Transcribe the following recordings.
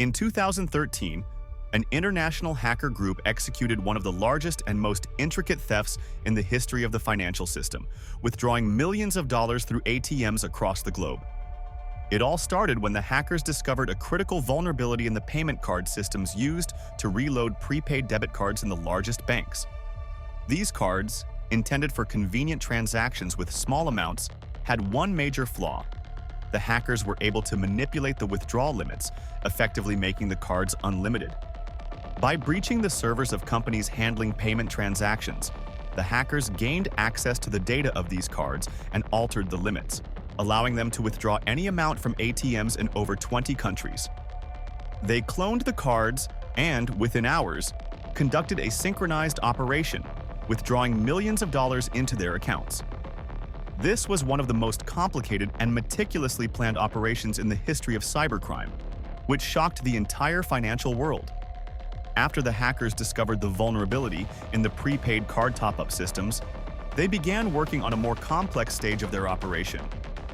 In 2013, an international hacker group executed one of the largest and most intricate thefts in the history of the financial system, withdrawing millions of dollars through ATMs across the globe. It all started when the hackers discovered a critical vulnerability in the payment card systems used to reload prepaid debit cards in the largest banks. These cards, intended for convenient transactions with small amounts, had one major flaw. The hackers were able to manipulate the withdrawal limits, effectively making the cards unlimited. By breaching the servers of companies handling payment transactions, the hackers gained access to the data of these cards and altered the limits, allowing them to withdraw any amount from ATMs in over 20 countries. They cloned the cards and, within hours, conducted a synchronized operation, withdrawing millions of dollars into their accounts. This was one of the most complicated and meticulously planned operations in the history of cybercrime, which shocked the entire financial world. After the hackers discovered the vulnerability in the prepaid card top-up systems, they began working on a more complex stage of their operation,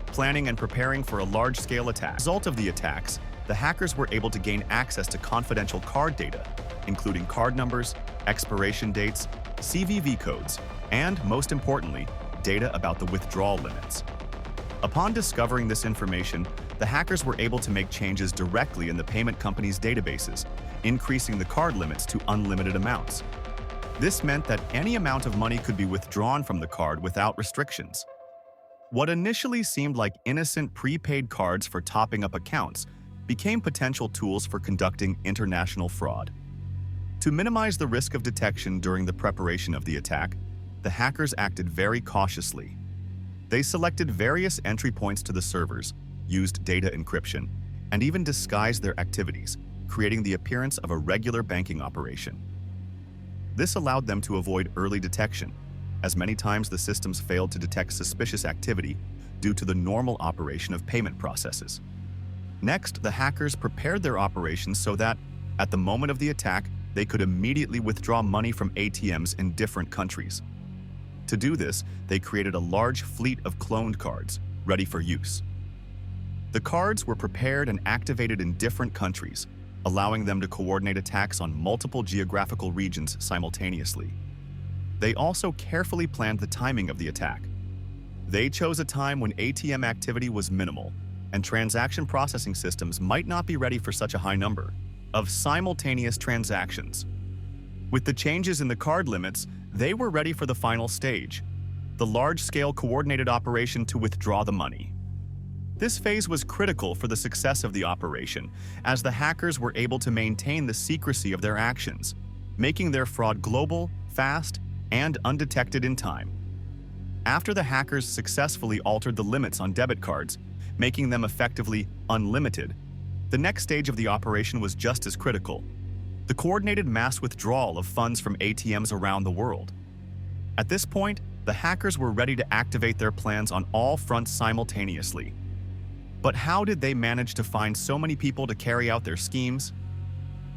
planning and preparing for a large-scale attack. As a result of the attacks, the hackers were able to gain access to confidential card data, including card numbers, expiration dates, CVV codes, and, most importantly, data about the withdrawal limits. Upon discovering this information, the hackers were able to make changes directly in the payment company's databases, increasing the card limits to unlimited amounts. This meant that any amount of money could be withdrawn from the card without restrictions. What initially seemed like innocent prepaid cards for topping up accounts became potential tools for conducting international fraud. To minimize the risk of detection during the preparation of the attack, the hackers acted very cautiously. They selected various entry points to the servers, used data encryption, and even disguised their activities, creating the appearance of a regular banking operation. This allowed them to avoid early detection, as many times the systems failed to detect suspicious activity due to the normal operation of payment processes. Next, the hackers prepared their operations so that, at the moment of the attack, they could immediately withdraw money from ATMs in different countries. To do this, they created a large fleet of cloned cards, ready for use. The cards were prepared and activated in different countries, allowing them to coordinate attacks on multiple geographical regions simultaneously. They also carefully planned the timing of the attack. They chose a time when ATM activity was minimal, and transaction processing systems might not be ready for such a high number of simultaneous transactions. With the changes in the card limits, they were ready for the final stage, the large-scale coordinated operation to withdraw the money. This phase was critical for the success of the operation, as the hackers were able to maintain the secrecy of their actions, making their fraud global, fast, and undetected in time. After the hackers successfully altered the limits on debit cards, making them effectively unlimited, the next stage of the operation was just as critical: the coordinated mass withdrawal of funds from ATMs around the world. At this point, the hackers were ready to activate their plans on all fronts simultaneously. But how did they manage to find so many people to carry out their schemes?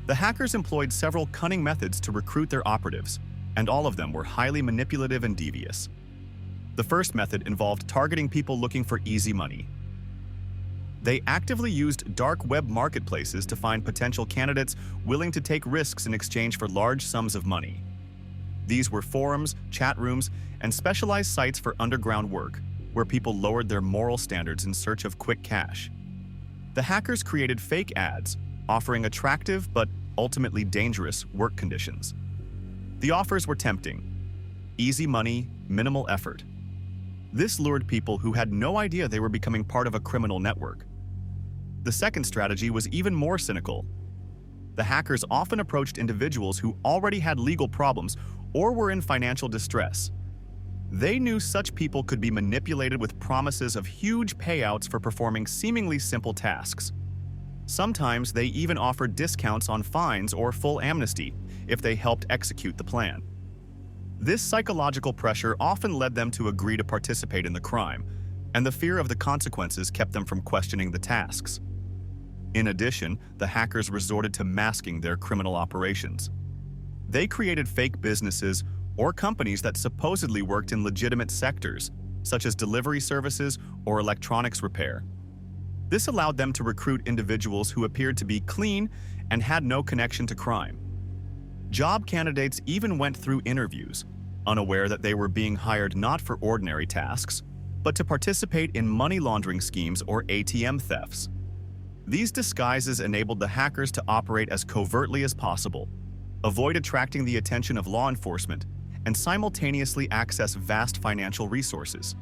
The hackers employed several cunning methods to recruit their operatives, and all of them were highly manipulative and devious. The first method involved targeting people looking for easy money. They actively used dark web marketplaces to find potential candidates willing to take risks in exchange for large sums of money. These were forums, chat rooms, and specialized sites for underground work, where people lowered their moral standards in search of quick cash. The hackers created fake ads, offering attractive but ultimately dangerous work conditions. The offers were tempting: easy money, minimal effort. This lured people who had no idea they were becoming part of a criminal network. The second strategy was even more cynical. The hackers often approached individuals who already had legal problems or were in financial distress. They knew such people could be manipulated with promises of huge payouts for performing seemingly simple tasks. Sometimes they even offered discounts on fines or full amnesty if they helped execute the plan. This psychological pressure often led them to agree to participate in the crime, and the fear of the consequences kept them from questioning the tasks. In addition, the hackers resorted to masking their criminal operations. They created fake businesses or companies that supposedly worked in legitimate sectors, such as delivery services or electronics repair. This allowed them to recruit individuals who appeared to be clean and had no connection to crime. Job candidates even went through interviews, unaware that they were being hired not for ordinary tasks, but to participate in money laundering schemes or ATM thefts. These disguises enabled the hackers to operate as covertly as possible, avoid attracting the attention of law enforcement, and simultaneously access vast financial resources.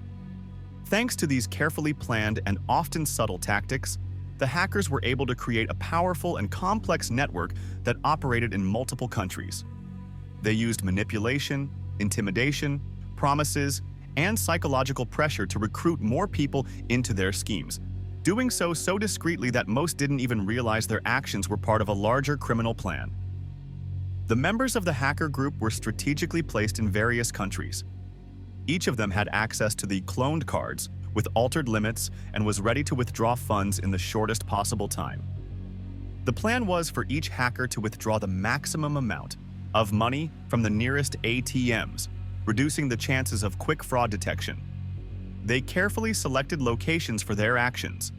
Thanks to these carefully planned and often subtle tactics, the hackers were able to create a powerful and complex network that operated in multiple countries. They used manipulation, intimidation, promises, and psychological pressure to recruit more people into their schemes, doing so discreetly that most didn't even realize their actions were part of a larger criminal plan. The members of the hacker group were strategically placed in various countries. Each of them had access to the cloned cards with altered limits and was ready to withdraw funds in the shortest possible time. The plan was for each hacker to withdraw the maximum amount of money from the nearest ATMs, reducing the chances of quick fraud detection. They carefully selected locations for their actions: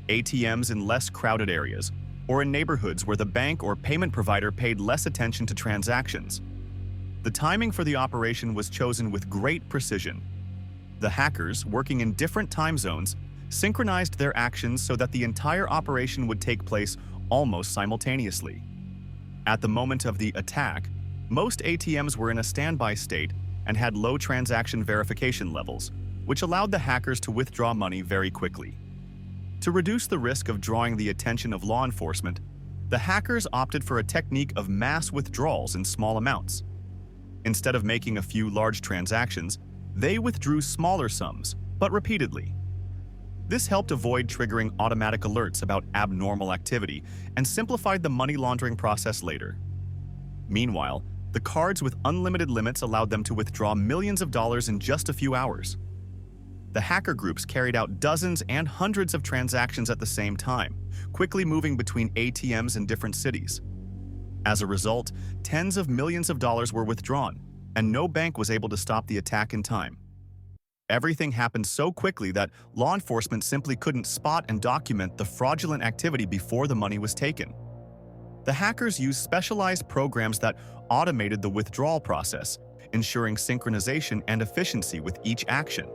ATMs in less crowded areas, or in neighborhoods where the bank or payment provider paid less attention to transactions. The timing for the operation was chosen with great precision. The hackers, working in different time zones, synchronized their actions so that the entire operation would take place almost simultaneously. At the moment of the attack, most ATMs were in a standby state and had low transaction verification levels, which allowed the hackers to withdraw money very quickly. To reduce the risk of drawing the attention of law enforcement, the hackers opted for a technique of mass withdrawals in small amounts. Instead of making a few large transactions, they withdrew smaller sums, but repeatedly. This helped avoid triggering automatic alerts about abnormal activity and simplified the money laundering process later. Meanwhile, the cards with unlimited limits allowed them to withdraw millions of dollars in just a few hours. The hacker groups carried out dozens and hundreds of transactions at the same time, quickly moving between ATMs in different cities. As a result, tens of millions of dollars were withdrawn, and no bank was able to stop the attack in time. Everything happened so quickly that law enforcement simply couldn't spot and document the fraudulent activity before the money was taken. The hackers used specialized programs that automated the withdrawal process, ensuring synchronization and efficiency with each action.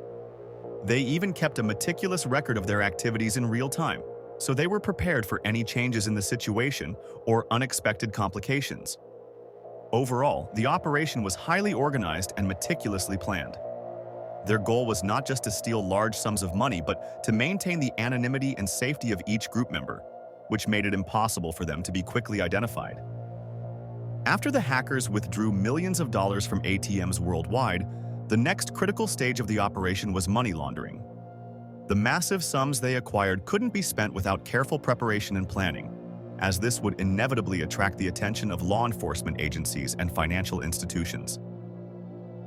They even kept a meticulous record of their activities in real time, so they were prepared for any changes in the situation or unexpected complications. Overall, the operation was highly organized and meticulously planned. Their goal was not just to steal large sums of money, but to maintain the anonymity and safety of each group member, which made it impossible for them to be quickly identified. After the hackers withdrew millions of dollars from ATMs worldwide, the next critical stage of the operation was money laundering. The massive sums they acquired couldn't be spent without careful preparation and planning, as this would inevitably attract the attention of law enforcement agencies and financial institutions.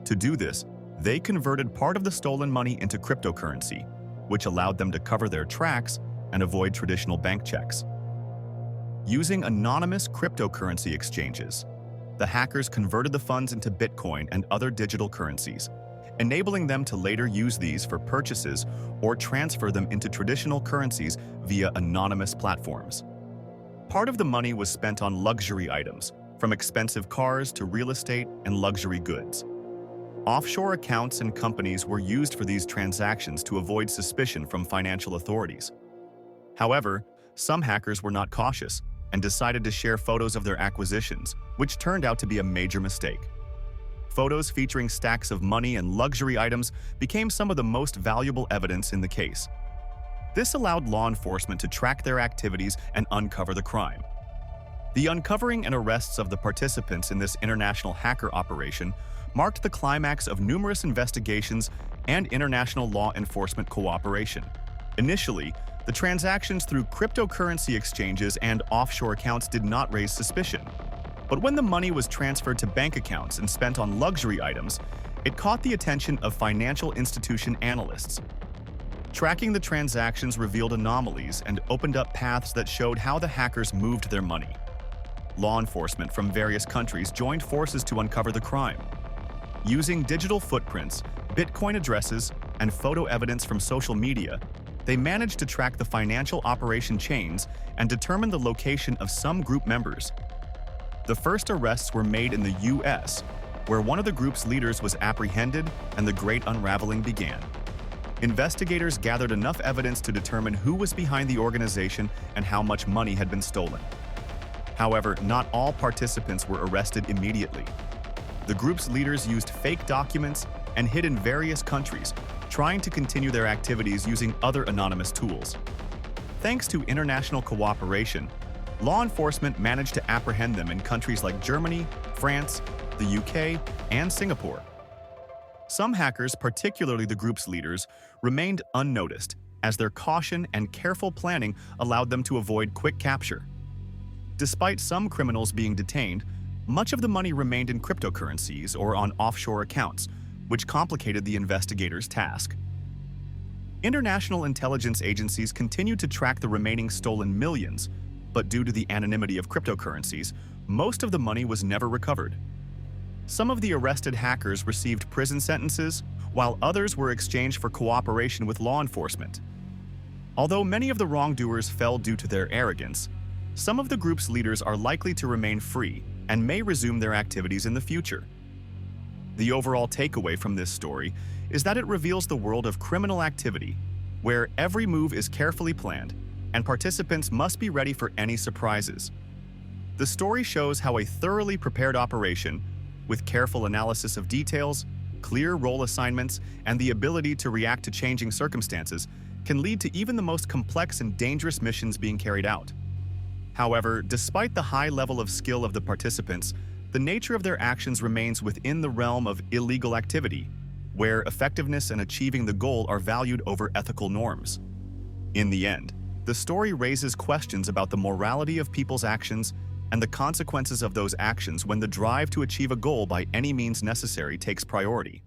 To do this, they converted part of the stolen money into cryptocurrency, which allowed them to cover their tracks and avoid traditional bank checks. Using anonymous cryptocurrency exchanges, the hackers converted the funds into Bitcoin and other digital currencies, enabling them to later use these for purchases or transfer them into traditional currencies via anonymous platforms. Part of the money was spent on luxury items, from expensive cars to real estate and luxury goods. Offshore accounts and companies were used for these transactions to avoid suspicion from financial authorities. However, some hackers were not cautious and decided to share photos of their acquisitions, which turned out to be a major mistake. Photos featuring stacks of money and luxury items became some of the most valuable evidence in the case. This allowed law enforcement to track their activities and uncover the crime. The uncovering and arrests of the participants in this international hacker operation marked the climax of numerous investigations and international law enforcement cooperation. Initially, the transactions through cryptocurrency exchanges and offshore accounts did not raise suspicion. But when the money was transferred to bank accounts and spent on luxury items, it caught the attention of financial institution analysts. Tracking the transactions revealed anomalies and opened up paths that showed how the hackers moved their money. Law enforcement from various countries joined forces to uncover the crime. Using digital footprints, Bitcoin addresses, and photo evidence from social media, they managed to track the financial operation chains and determine the location of some group members. The first arrests were made in the US, where one of the group's leaders was apprehended and the great unraveling began. Investigators gathered enough evidence to determine who was behind the organization and how much money had been stolen. However, not all participants were arrested immediately. The group's leaders used fake documents and hid in various countries, trying to continue their activities using other anonymous tools. Thanks to international cooperation, law enforcement managed to apprehend them in countries like Germany, France, the UK, and Singapore. Some hackers, particularly the group's leaders, remained unnoticed, as their caution and careful planning allowed them to avoid quick capture. Despite some criminals being detained, much of the money remained in cryptocurrencies or on offshore accounts, which complicated the investigators' task. International intelligence agencies continued to track the remaining stolen millions, but due to the anonymity of cryptocurrencies, most of the money was never recovered. Some of the arrested hackers received prison sentences, while others were exchanged for cooperation with law enforcement. Although many of the wrongdoers fell due to their arrogance, some of the group's leaders are likely to remain free and may resume their activities in the future. The overall takeaway from this story is that it reveals the world of criminal activity, where every move is carefully planned, and participants must be ready for any surprises. The story shows how a thoroughly prepared operation, with careful analysis of details, clear role assignments, and the ability to react to changing circumstances, can lead to even the most complex and dangerous missions being carried out. However, despite the high level of skill of the participants, the nature of their actions remains within the realm of illegal activity, where effectiveness and achieving the goal are valued over ethical norms. In the end, the story raises questions about the morality of people's actions and the consequences of those actions when the drive to achieve a goal by any means necessary takes priority.